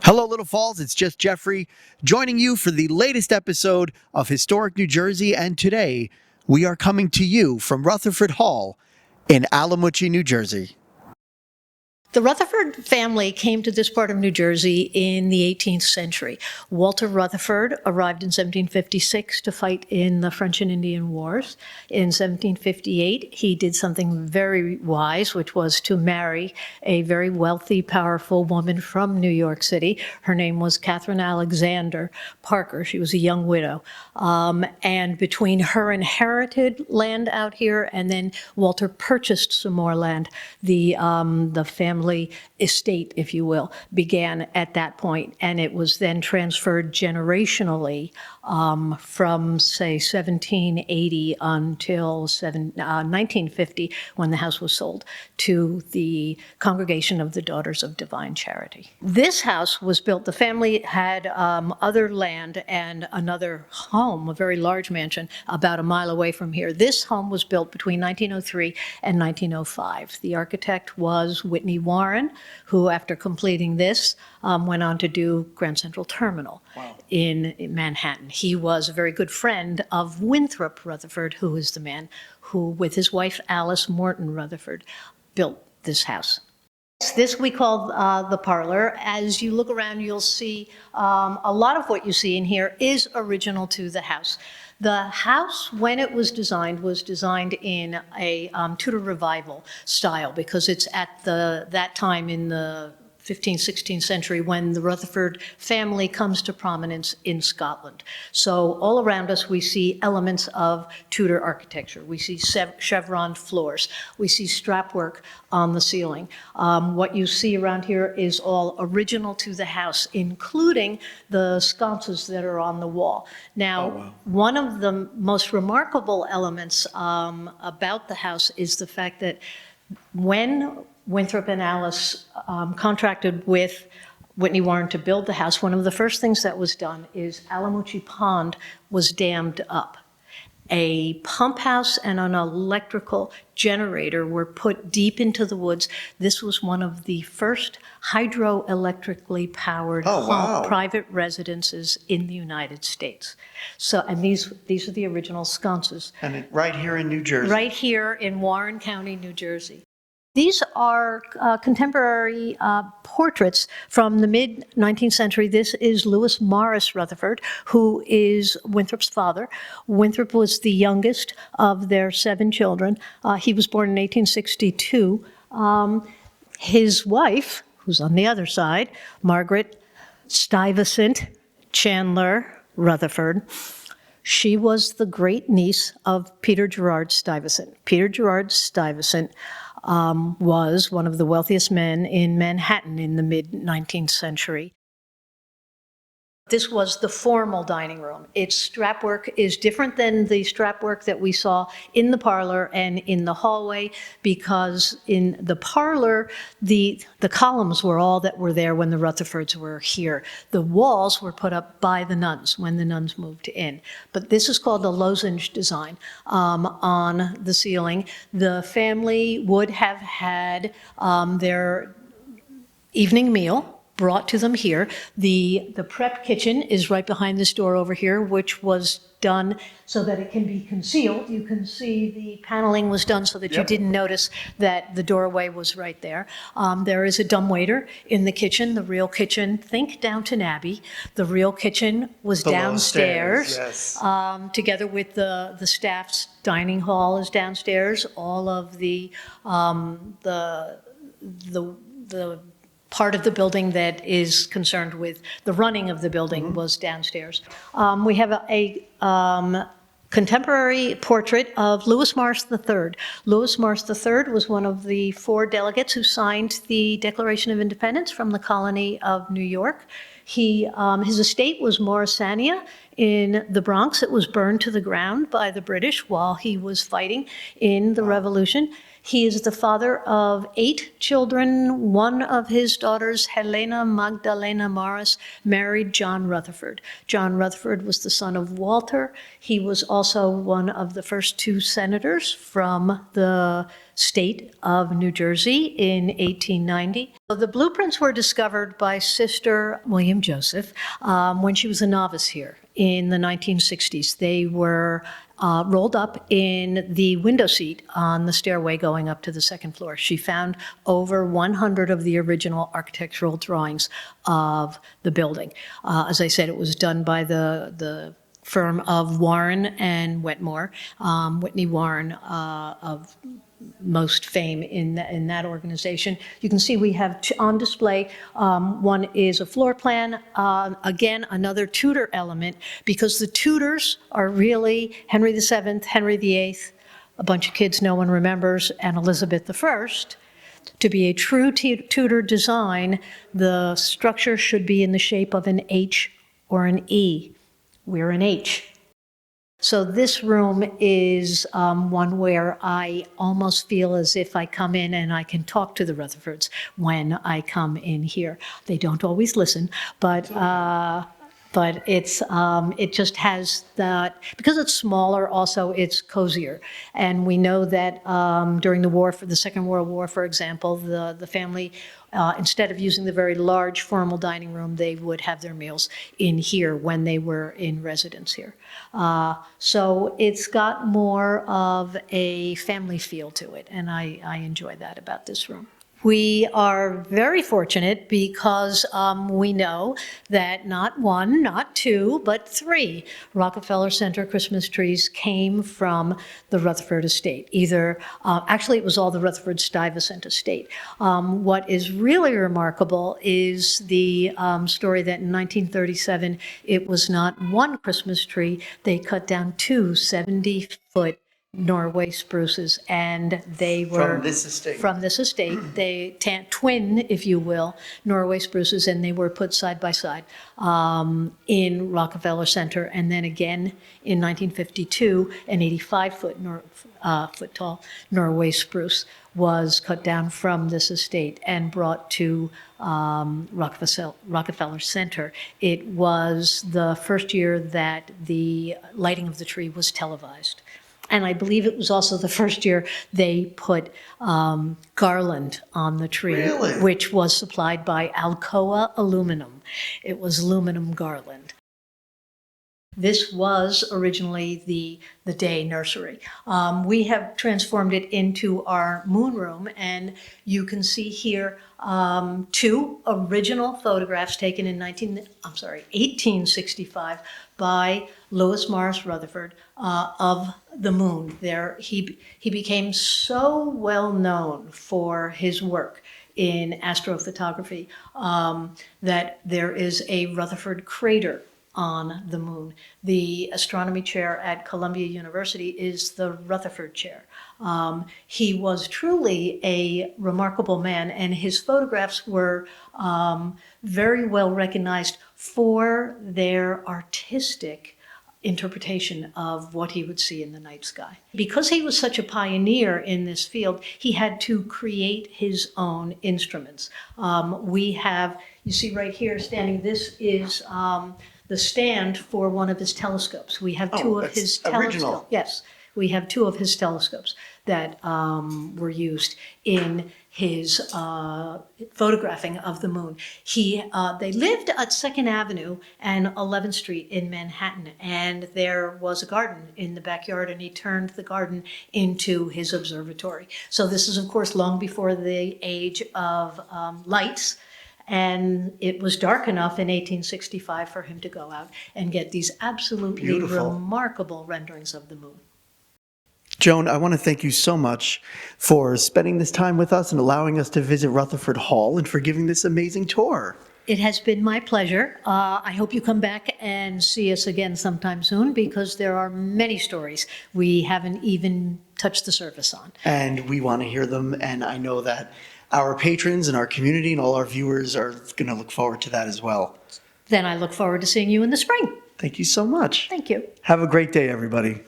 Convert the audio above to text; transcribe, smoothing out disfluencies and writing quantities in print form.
Hello, Little Falls. It's just Jeffrey joining you for the latest episode of Historic New Jersey. And today we are coming to you from Rutherfurd Hall in Allamuchy, New Jersey. The Rutherfurd family came to this part of New Jersey in the 18th century. Walter Rutherfurd arrived in 1756 to fight in the French and Indian Wars. In 1758, he did something very wise, which was to marry a very wealthy, powerful woman from New York City. Her name was Catherine Alexander Parker. She was a young widow. And between her inherited land out here and then Walter purchased some more land, the family estate, if you will, began at that point, and it was then transferred generationally from, say, 1780 until 1950, when the house was sold to the Congregation of the Daughters of Divine Charity. This house was built, the family had other land and another home, a very large mansion, about a mile away from here. This home was built between 1903 and 1905. The architect was Whitney Warren, who, after completing this, went on to do Grand Central Terminal in Manhattan. He was a very good friend of Winthrop Rutherfurd, who is the man who, with his wife Alice Morton Rutherfurd, built this house. This we call the parlor. As you look around, you'll see a lot of what you see in here is original to the house. The house, when it was designed in a Tudor Revival style, because it's at that time in the 15th, 16th century when the Rutherfurd family comes to prominence in Scotland. So all around us we see elements of Tudor architecture. We see chevron floors. We see strapwork on the ceiling. What you see around here is all original to the house, including the sconces that are on the wall. Now, one of the most remarkable elements about the house is the fact that when Winthrop and Alice contracted with Whitney Warren to build the house, one of the first things that was done is Allamuchy Pond was dammed up. A pump house and an electrical generator were put deep into the woods. This was one of the first hydroelectrically powered private residences in the United States. So, and these are the original sconces. And right here in New Jersey. Right here in Warren County, New Jersey. These are contemporary portraits from the mid-19th century. This is Lewis Morris Rutherfurd, who is Winthrop's father. Winthrop was the youngest of their 7 children. He was born in 1862. His wife, who's on the other side, Margaret Stuyvesant Chandler Rutherfurd, she was the great niece of Peter Gerard Stuyvesant. Peter Gerard Stuyvesant was one of the wealthiest men in Manhattan in the mid-19th century. This was the formal dining room. Its strapwork is different than the strapwork that we saw in the parlor and in the hallway, because in the parlor, the columns were all that were there when the Rutherfords were here. The walls were put up by the nuns when the nuns moved in. But this is called a lozenge design on the ceiling. The family would have had their evening meal brought to them here. The prep kitchen is right behind this door over here, which was done so that it can be concealed. You can see the paneling was done so that you didn't notice that the doorway was right there. There is a dumbwaiter in the kitchen, the real kitchen. Think Downton Abbey. The real kitchen was downstairs, together with the staff's dining hall is downstairs. All of the part of the building that is concerned with the running of the building was downstairs. We have a contemporary portrait of Lewis Morris III. Lewis Morris III was one of the 4 delegates who signed the Declaration of Independence from the colony of New York. His estate was Morrisania in the Bronx. It was burned to the ground by the British while he was fighting in the Revolution. He is the father of 8 children. One of his daughters, Helena Magdalena Maris, married John Rutherfurd. John Rutherfurd was the son of Walter. He was also one of the first 2 senators from the state of New Jersey in 1890. The blueprints were discovered by Sister William Joseph when she was a novice here in the 1960s. They were rolled up in the window seat on the stairway going up to the 2nd floor. She found over 100 of the original architectural drawings of the building. As I said, it was done by the firm of Warren and Wetmore, Whitney Warren of most fame in that organization. You can see we have on display, one is a floor plan, again, another Tudor element, because the Tudors are really Henry VII, Henry VIII, a bunch of kids no one remembers, and Elizabeth I. To be a true Tudor design, the structure should be in the shape of an H or an E. We're an H. So this room is one where I almost feel as if I come in and I can talk to the Rutherfords when I come in here. They don't always listen, but it's it just has that, because it's smaller, also it's cozier. And we know that during the war, for the Second World War, for example, the family, instead of using the very large formal dining room, they would have their meals in here when they were in residence here. So it's got more of a family feel to it, and I enjoy that about this room. We are very fortunate because we know that not 1, not 2, but 3 Rockefeller Center Christmas trees came from the Rutherfurd estate. Either, actually it was all the Rutherfurd Stuyvesant estate. What is really remarkable is the story that in 1937, it was not 1 Christmas tree, they cut down 2 70-foot Norway spruces, and they were from this estate. They twin, if you will, Norway spruces, and they were put side by side in Rockefeller Center. And then again in 1952, an 85-foot foot tall Norway spruce was cut down from this estate and brought to Rockefeller Center. It was the first year that the lighting of the tree was televised. And I believe it was also the first year they put garland on the tree, Really? Which was supplied by Alcoa Aluminum. It was aluminum garland. This was originally the day nursery. We have transformed it into our moon room, and you can see here 2 original photographs taken in 1865 by Lewis Morris Rutherford of the moon. There, he became so well known for his work in astrophotography that there is a Rutherford crater on the moon. The astronomy chair at Columbia University is the Rutherford chair. He was truly a remarkable man, and his photographs were very well recognized for their artistic interpretation of what he would see in the night sky. Because he was such a pioneer in this field, he had to create his own instruments. We have, you see right here standing, this is the stand for one of his telescopes. We have 2 of his telescopes. Yes, we have 2 of his telescopes that were used in his photographing of the moon. They lived at 2nd Avenue and 11th Street in Manhattan, and there was a garden in the backyard, and he turned the garden into his observatory. So this is, of course, long before the age of lights, and it was dark enough in 1865 for him to go out and get these absolutely remarkable renderings of the moon. Joan, I want to thank you so much for spending this time with us and allowing us to visit Rutherfurd Hall and for giving this amazing tour. It has been my pleasure. I hope you come back and see us again sometime soon, because there are many stories we haven't even touched the surface on. And we want to hear them, and I know that our patrons and our community and all our viewers are going to look forward to that as well. Then I look forward to seeing you in the spring. Thank you so much. Thank you. Have a great day, everybody.